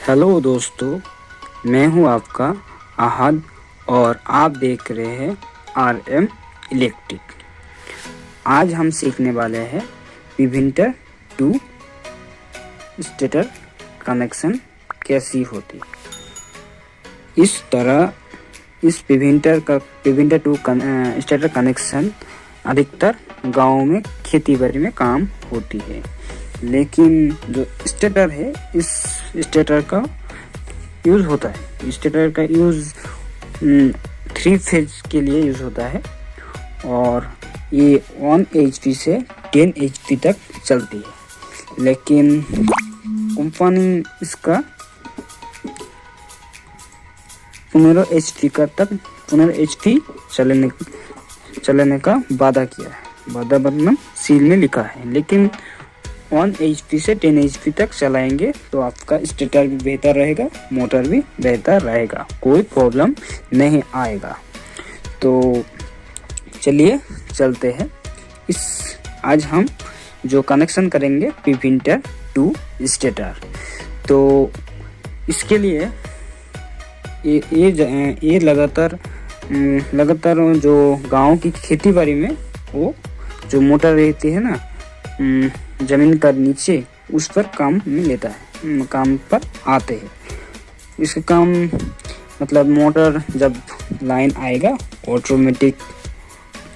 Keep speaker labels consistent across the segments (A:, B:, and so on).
A: Hello दोस्तों, मैं हूं आपका आहद और आप देख रहे हैं RM इलेक्ट्रिक। आज हम सीखने वाले हैं पिविंटर टू स्टेटर कनेक्शन कैसी होती। इस तरह इस पिविंटर टू स्टेटर कनेक्शन अधिकतर गाँव में खेती बाड़ी में काम होती है, लेकिन जो स्टेटर है इस स्टेटर का यूज़ होता है। स्टेटर का यूज़ 3 फेज के लिए यूज़ होता है और ये 1 HP से 10 HP तक चलती है, लेकिन कंपनी इसका 15 HP का तक 15 HP चलने का वादा किया है। वादा मतलब सील में लिखा है, लेकिन 1 HP से 10 HP तक चलाएंगे तो आपका स्टेटर भी बेहतर रहेगा, मोटर भी बेहतर रहेगा, कोई प्रॉब्लम नहीं आएगा। तो चलिए चलते हैं। आज हम जो कनेक्शन करेंगे पिविंटर टू स्टेटर, तो इसके लिए ये लगातार जो गांव की खेती बाड़ी में वो जो मोटर रहती है ना जमीन का नीचे, उस पर काम में लेता है, काम पर आते हैं। इसका काम मतलब मोटर जब लाइन आएगा ऑटोमेटिक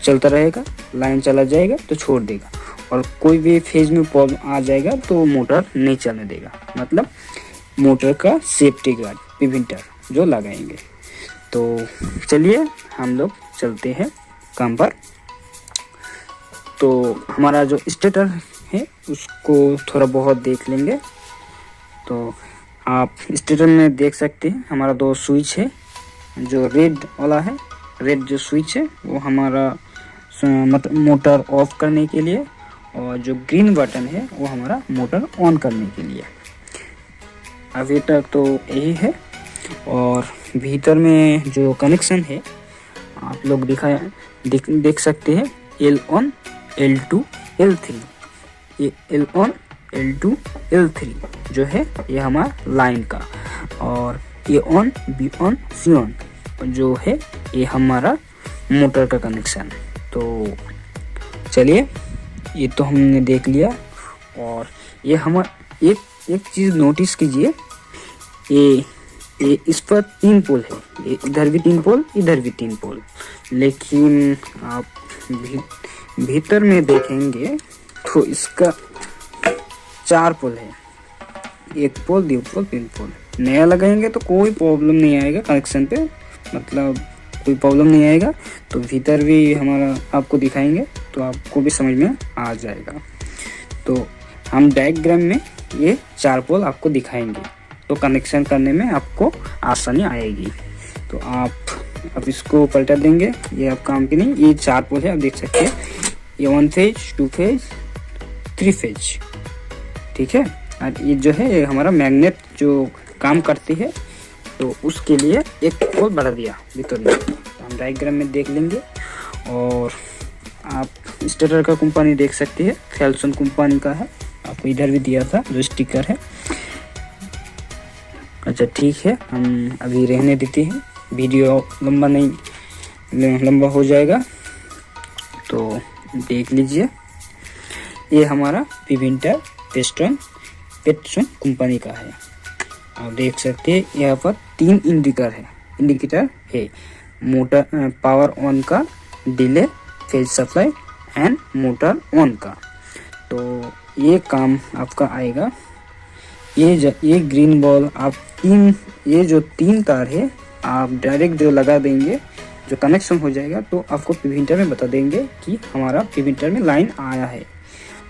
A: चलता रहेगा, लाइन चला जाएगा तो छोड़ देगा, और कोई भी फेज में प्रॉब्लम आ जाएगा तो मोटर नहीं चलने देगा। मतलब मोटर का सेफ्टी गार्ड पिविंटर जो लगाएंगे। तो चलिए हम लोग चलते हैं काम पर। तो हमारा जो स्टेटर है उसको थोड़ा बहुत देख लेंगे। तो आप स्टेटर में देख सकते हैं हमारा 2 स्विच है। जो रेड वाला है, रेड जो स्विच है वो हमारा मोटर ऑफ करने के लिए, और जो ग्रीन बटन है वो हमारा मोटर ऑन करने के लिए। अभी तक तो यही है। और भीतर में जो कनेक्शन है आप लोग देख सकते हैं L1 L2 L3। ये L1 L2 L3 जो है ये हमारा लाइन का, और A1 B1 C1 जो है ये हमारा मोटर का कनेक्शन। तो चलिए, ये तो हमने देख लिया। और ये हमारा एक चीज़ नोटिस कीजिए, ये इस पर 3 पोल है, ये इधर भी 3 पोल, इधर भी 3 पोल, लेकिन आप भीतर में देखेंगे तो इसका 4 पोल है। 1 पोल, 2 पोल, 3 पोल। नया लगाएंगे तो कोई प्रॉब्लम नहीं आएगा कनेक्शन पे, मतलब कोई प्रॉब्लम नहीं आएगा। तो भीतर भी हमारा आपको दिखाएंगे तो आपको भी समझ में आ जाएगा। तो हम डायग्राम में ये 4 पोल आपको दिखाएंगे, तो कनेक्शन करने में आपको आसानी आएगी। तो आप इसको पलटा देंगे, ये आप काम की नहीं। ये 4 पोल है, आप देख सकते हैं। ये 1 फेज, 2 फेज, 3 फेज, ठीक है। और ये जो है ये हमारा मैग्नेट जो काम करती है, तो उसके लिए 1 पोल बढ़ा दिया भीतर में। तो हम डायग्राम में देख लेंगे। और आप स्टेटर का कंपनी देख सकते हैं, फेल्सन कंपनी का है। आपको इधर भी दिया था जो स्टिकर है। अच्छा ठीक है, हम अभी रहने देते हैं, वीडियो लंबा हो जाएगा। तो देख लीजिए, ये हमारा पिविंटर पेस्टन कंपनी का है। आप देख सकते हैं यहाँ पर 3 इंडिकेटर है। मोटर पावर ऑन का, delay, phase supply and motor on का। तो ये काम आपका आएगा। ये ग्रीन बॉल आप ये जो 3 तार है आप डायरेक्ट जो लगा देंगे, जो कनेक्शन हो जाएगा, तो आपको पिविंटर में बता देंगे कि हमारा पिविंटर में लाइन आया है।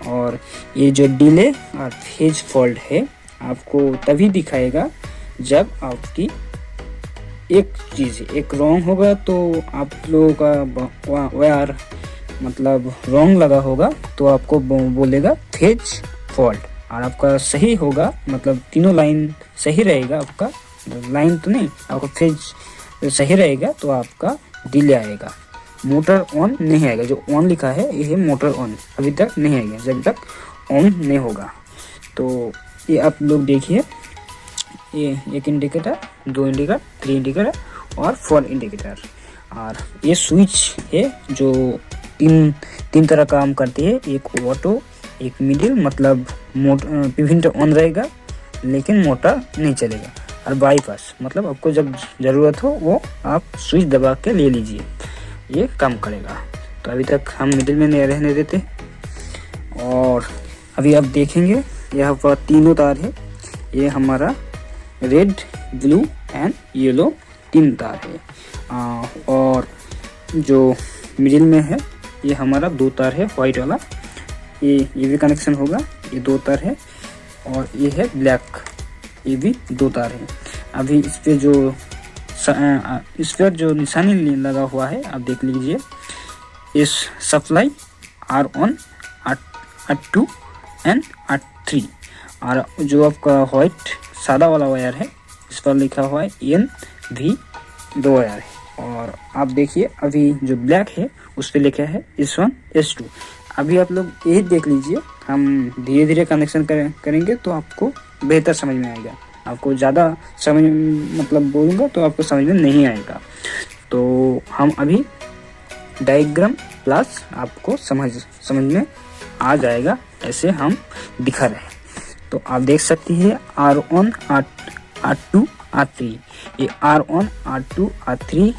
A: और ये जो डिले और फेज फॉल्ट है आपको तभी दिखाएगा जब आपकी एक रॉन्ग होगा, तो आप लोगों का वायर मतलब रॉन्ग लगा होगा तो आपको बोलेगा फेज फॉल्ट। और आपका सही होगा, मतलब तीनों लाइन सही रहेगा, आपका लाइन तो नहीं, आपका फेज सही रहेगा तो आपका डिले आएगा, मोटर ऑन नहीं आएगा। जो ऑन लिखा है ये मोटर ऑन अभी तक नहीं आएगा जब तक ऑन नहीं होगा। तो ये आप लोग देखिए, ये एक इंडिकेटर, 2 इंडिकेटर, 3 इंडिकेटर और 4 इंडिकेटर। और ये स्विच है जो तीन तरह काम करती है, एक ऑटो, एक मिडिल, मतलब प्रिवेंटर ऑन रहेगा लेकिन मोटर नहीं चलेगा, और बाईपास मतलब आपको जब ज़रूरत हो वो आप स्विच दबा के ले लीजिए, ये काम करेगा। तो अभी तक हम मिडिल में नहीं रहने देते। और अभी आप देखेंगे यहाँ पर तीनों तार है, ये हमारा रेड, ब्लू एंड येलो 3 तार है। और जो मिडिल में है ये हमारा 2 तार है, वाइट वाला, ये भी कनेक्शन होगा, ये 2 तार है। और ये है ब्लैक, ये भी 2 तार है। अभी इस पर जो निशानी लगा हुआ है आप देख लीजिए, इस supply R1, R2 and R3। और जो आपका वाइट सादा वाला वायर है इस पर लिखा हुआ है NV 2 वायर है। और आप देखिए अभी जो ब्लैक है उस पर लिखा है S1 S2। अभी आप लोग यही देख लीजिए, हम धीरे धीरे कनेक्शन करेंगे तो आपको बेहतर समझ में आएगा। आपको ज़्यादा समझ मतलब बोलूँगा तो आपको समझ में नहीं आएगा। तो हम अभी डायग्राम प्लस आपको समझ में आ जाएगा, ऐसे हम दिखा रहे हैं। तो आप देख सकती है R1, R2, R3। ये R1, R2, R3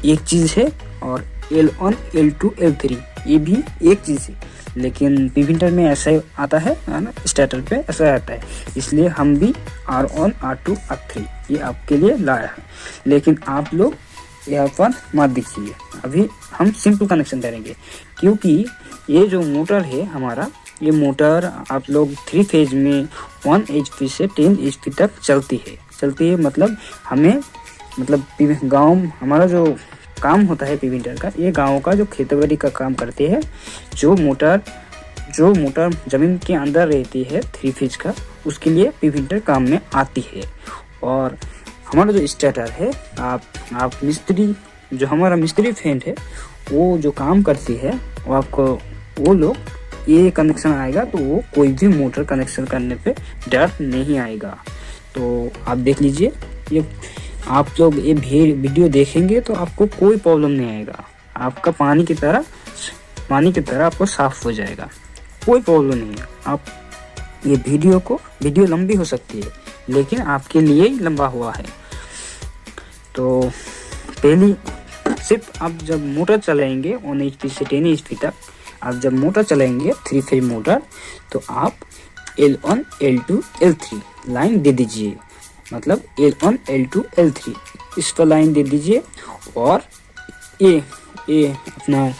A: एक चीज़ है, और L1, L2, L3 ये भी एक चीज़ है। लेकिन प्रिवेंटर में ऐसा आता है ना, स्टार्टर पे ऐसा आता है, इसलिए हम भी R1, R2, R3 ये आपके लिए लाया है। लेकिन आप लोग यहाँ पर मत देखिए, अभी हम सिंपल कनेक्शन करेंगे, क्योंकि ये जो मोटर है हमारा, ये मोटर आप लोग 3 फेज में 1 HP से 10 HP तक चलती है। मतलब हमें गांव हमारा जो काम होता है प्रिवेंटर का, ये गांव का जो खेती का काम करते हैं। जो मोटर ज़मीन के अंदर रहती है 3 फेज का, उसके लिए प्रिवेंटर काम में आती है। और हमारा जो स्टार्टर है, आप मिस्त्री, जो हमारा मिस्त्री फ्रेंड है वो जो काम करती है वो आपको, वो लोग ये कनेक्शन आएगा तो वो कोई भी मोटर कनेक्शन करने पे डर नहीं आएगा। तो आप देख लीजिए, ये आप लोग ये वीडियो देखेंगे तो आपको कोई प्रॉब्लम नहीं आएगा, आपका पानी की तरह आपको साफ हो जाएगा, कोई प्रॉब्लम नहीं है। आप ये वीडियो लंबी हो सकती है लेकिन आपके लिए ही लंबा हुआ है। तो पहली सिर्फ आप जब मोटर चलाएंगे 1 HP से 10 HP तक, आप जब मोटर चलाएंगे 3 फेज मोटर, तो आप L1, L2, L3 लाइन दे दीजिए, मतलब L1, L2, L3 इस पर लाइन दे दीजिए। और ये अपना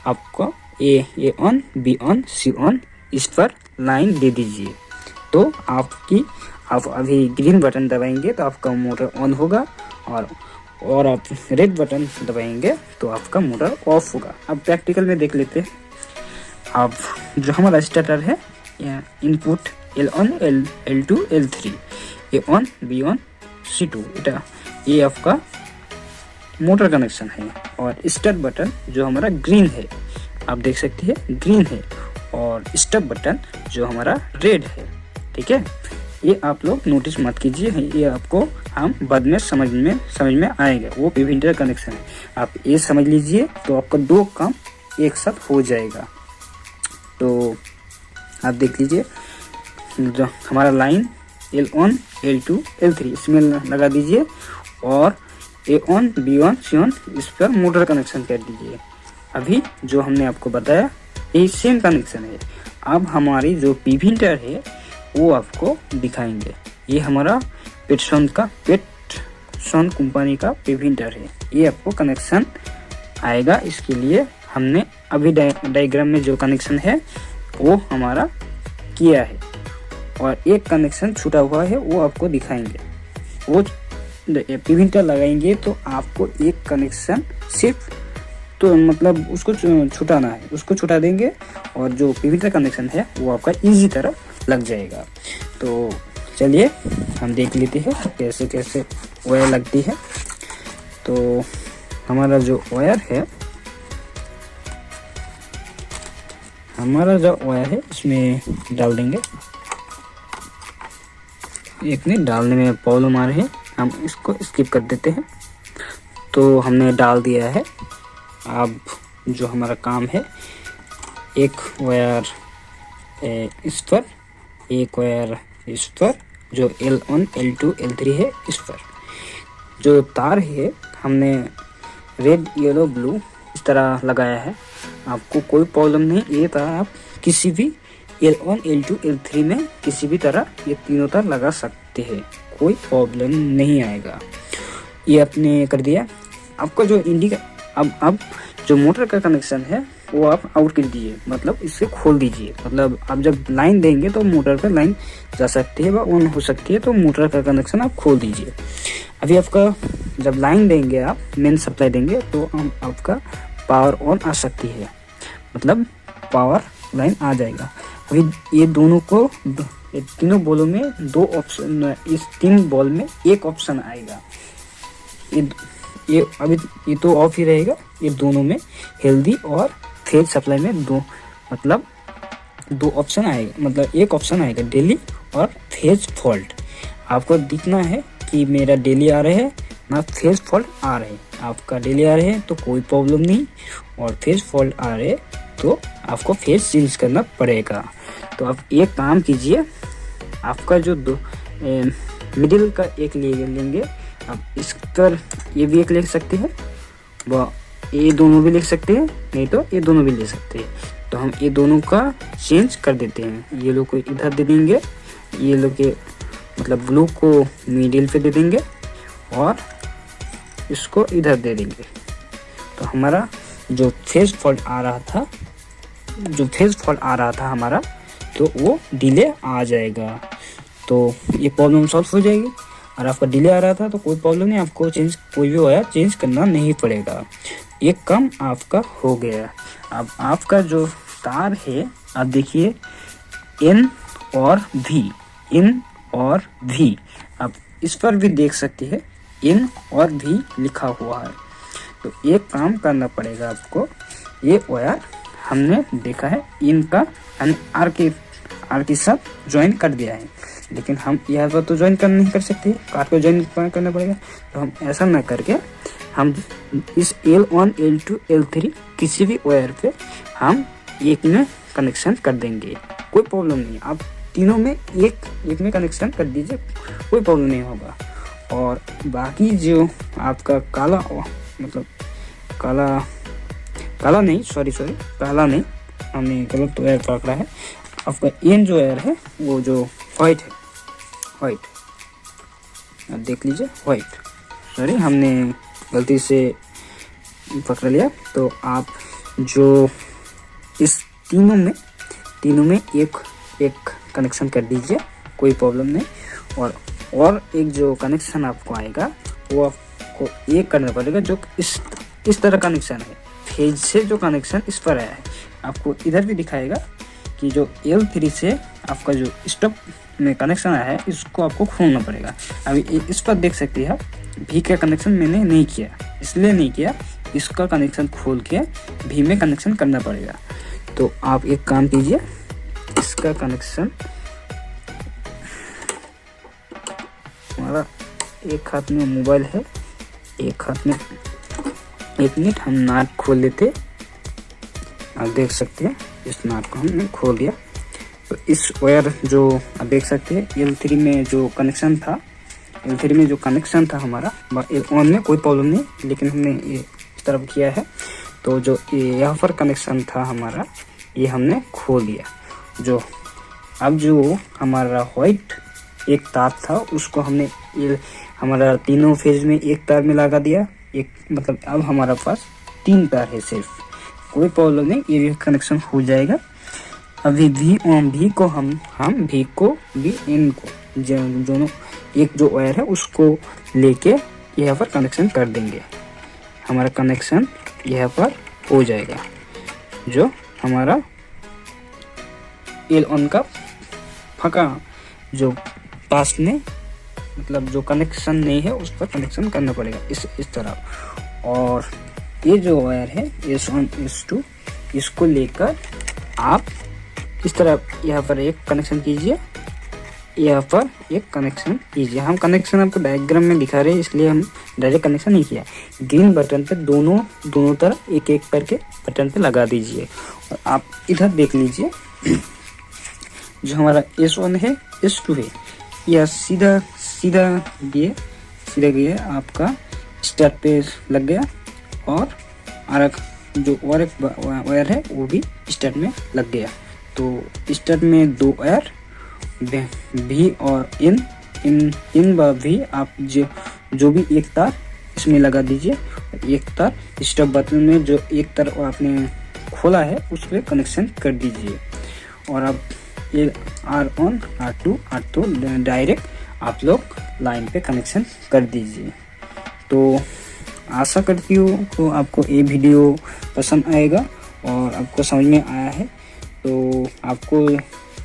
A: आपको A on, B on, C on इस पर लाइन दे दीजिए। तो आप अभी ग्रीन बटन दबाएंगे तो आपका मोटर ऑन होगा, और आप रेड बटन दबाएंगे तो आपका मोटर ऑफ होगा। अब प्रैक्टिकल में देख लेते हैं। अब जो हमारा स्टार्टर है, input L1, L2, L3, A1, B1, C2, ये आपका मोटर कनेक्शन है। और स्टार्ट बटन जो हमारा ग्रीन है, आप देख सकते हैं ग्रीन है, और स्टॉप बटन जो हमारा रेड है। ठीक है, ये आप लोग नोटिस मत कीजिए, ये आपको हम बाद में समझ में आएगा, वो प्रिवेंटर कनेक्शन है। आप ये समझ लीजिए तो आपका 2 काम एक साथ हो जाएगा। तो आप देख लीजिए, जो हमारा लाइन L1, L2, L3 इसमें लगा दीजिए, और A1, B1, C1 इस पर मोटर कनेक्शन कर दीजिए। अभी जो हमने आपको बताया ये सेम कनेक्शन है। अब हमारी जो प्रिवेंटर है वो आपको दिखाएंगे। ये हमारा पेटसन कंपनी का प्रिवेंटर है, ये आपको कनेक्शन आएगा। इसके लिए हमने अभी डायग्राम में जो कनेक्शन है वो हमारा किया है, और एक कनेक्शन छूटा हुआ है वो आपको दिखाएंगे। वो प्रिवेंटर लगाएंगे तो आपको एक कनेक्शन सिर्फ, तो मतलब उसको छुटाना है, उसको छुटा देंगे, और जो प्रिवेंटर कनेक्शन है वो आपका इजी तरह लग जाएगा। तो चलिए हम देख लेते हैं कैसे कैसे वायर लगती है। तो हमारा जो वायर है इसमें डाल देंगे। एक मिनट, डालने में प्रॉब्लम आ रही है, हम इसको स्किप कर देते हैं। तो हमने डाल दिया है। अब जो हमारा काम है, एक वायर इस पर, एक वायर इस पर, जो L1 L2 L3 है इस पर। जो तार है हमने रेड येलो ब्लू इस तरह लगाया है। आपको कोई प्रॉब्लम नहीं, ये तार आप किसी भी L1 L2 L3 में किसी भी तरह ये तीनों तार लगा सकते हैं, कोई प्रॉब्लम नहीं आएगा। ये आपने कर दिया। आपका जो इंडिका अब जो मोटर का कनेक्शन है वो आप आउट कर दीजिए, मतलब इसे खोल दीजिए। मतलब आप जब लाइन देंगे तो मोटर पर लाइन जा सकती है व ऑन हो सकती है, तो मोटर का कनेक्शन आप खोल दीजिए। अभी आपका जब लाइन देंगे, आप मेन सप्लाई देंगे, तो आपका पावर ऑन आ सकती है, मतलब पावर लाइन आ जाएगा। अभी ये दोनों को, तीनों बॉलों में दो ऑप्शन, इस 3 बॉल में एक ऑप्शन आएगा। ये अभी ये तो ऑफ ही रहेगा। ये दोनों में हेल्दी और फेज सप्लाई में दो ऑप्शन आएगा, मतलब एक ऑप्शन आएगा डेली और फेज फॉल्ट। आपको दिखना है कि मेरा डेली आ रहे हैं ना फेज फॉल्ट आ रहे हैं। आपका डेली आ रहे हैं तो कोई प्रॉब्लम नहीं, और फेज फॉल्ट आ रहे तो आपको फेज चेंज करना पड़ेगा। तो आप एक काम कीजिए, आपका जो मिडिल का एक लेंगे, आप इस पर ये भी एक ले सकते हैं, व ये दोनों भी लिख सकते हैं, नहीं तो ये दोनों भी ले सकते हैं। तो हम ये दोनों का चेंज कर देते हैं। ये लोग को इधर दे देंगे, ये लोग के मतलब ब्लू को मिडिल पे दे देंगे और इसको इधर दे देंगे। तो हमारा जो फेज फॉल्ट आ रहा था हमारा, तो वो डिले आ जाएगा। तो ये प्रॉब्लम सॉल्व हो जाएगी। और आपका डिले आ रहा था तो कोई प्रॉब्लम नहीं, आपको कोई भी वायर चेंज करना नहीं पड़ेगा। एक काम आपका हो गया। अब आपका जो तार है, आप देखिए N और V, आप इस पर भी देख सकते हैं N और V लिखा हुआ है। तो एक काम करना पड़ेगा आपको, ये वायर हमने देखा है इनका आर के साथ ज्वाइन कर दिया है, लेकिन हम यहाँ पर तो ज्वाइन नहीं कर सकते, कार को ज्वाइन करना पड़ेगा। तो हम ऐसा ना करके हम इस L1 L2 L3 किसी भी वायर पे हम एक में कनेक्शन कर देंगे, कोई प्रॉब्लम नहीं। आप तीनों में एक में कनेक्शन कर दीजिए, कोई प्रॉब्लम नहीं होगा। और बाकी जो आपका काला नहीं, हमने गलत वायर पकड़ा है। आपका एन जो वायर है वो जो वाइट है, आप देख लीजिए वाइट, हमने गलती से पकड़ लिया। तो आप जो इस तीनों में एक कनेक्शन कर दीजिए, कोई प्रॉब्लम नहीं। और एक जो कनेक्शन आपको आएगा वो आपको एक करना पड़ेगा, जो इस तरह कनेक्शन है, फेज से जो कनेक्शन इस पर आया है। आपको इधर भी दिखाएगा कि जो L3 से आपका जो स्टॉप में कनेक्शन आया है, इसको आपको खोलना पड़ेगा। अभी इस पर देख सकते हैं आप, V का कनेक्शन मैंने नहीं किया, इसलिए नहीं किया, इसका कनेक्शन खोल के V में कनेक्शन करना पड़ेगा। तो आप एक काम कीजिए, इसका कनेक्शन हमारा, एक हाथ में मोबाइल है, एक हाथ में, एक मिनट हम नाट खोल लेते। आप देख सकते हैं इस नाट को हमने खोल दिया। तो इस वायर जो आप देख सकते हैं L3 में जो कनेक्शन था हमारा, L1 में कोई प्रॉब्लम नहीं, लेकिन हमने ये इस तरफ किया है। तो जो यहाँ पर कनेक्शन था हमारा, ये हमने खोल दिया। जो अब जो हमारा व्हाइट एक तार था, उसको हमने हमारा तीनों फेज में एक तार में लगा दिया। मतलब अब हमारा पास 3 तार है सिर्फ, कोई प्रॉब्लम नहीं, ये कनेक्शन हो जाएगा। अभी V को हम V को भी N को दोनों एक जो वायर है उसको लेके यहाँ पर कनेक्शन कर देंगे। हमारा कनेक्शन यहाँ पर हो जाएगा। जो हमारा L1 का फका जो पास में, मतलब जो कनेक्शन नहीं है उस पर कनेक्शन करना पड़ेगा इस तरह। और ये जो वायर है S1 S2, इसको लेकर आप इस तरह यहाँ पर एक कनेक्शन कीजिए यहाँ पर एक कनेक्शन कीजिए। हम कनेक्शन आपको डायग्राम में दिखा रहे हैं, इसलिए हम डायरेक्ट कनेक्शन नहीं किया। ग्रीन बटन पे दोनों तरफ एक एक करके बटन पे लगा दीजिए। और आप इधर देख लीजिए, जो हमारा S1 है, S2 है, यह सीधा गया आपका स्टार्ट पे लग गया। और और एक वायर है वो भी स्टार्ट में लग गया। तो स्टार्ट में 2 वायर भी और इन भी आप जो भी एक तार इसमें लगा दीजिए। एक तार स्टॉप बटन में जो एक तार आपने खोला है उस पर कनेक्शन कर दीजिए। और अब ये R1 R2 R2 डायरेक्ट आप लोग लाइन पे कनेक्शन कर दीजिए। तो आशा करती हूँ तो आपको ये वीडियो पसंद आएगा और आपको समझ में आया है। तो आपको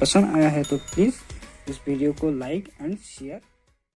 A: पसंद आया है तो प्लीज़ इस वीडियो को लाइक एंड शेयर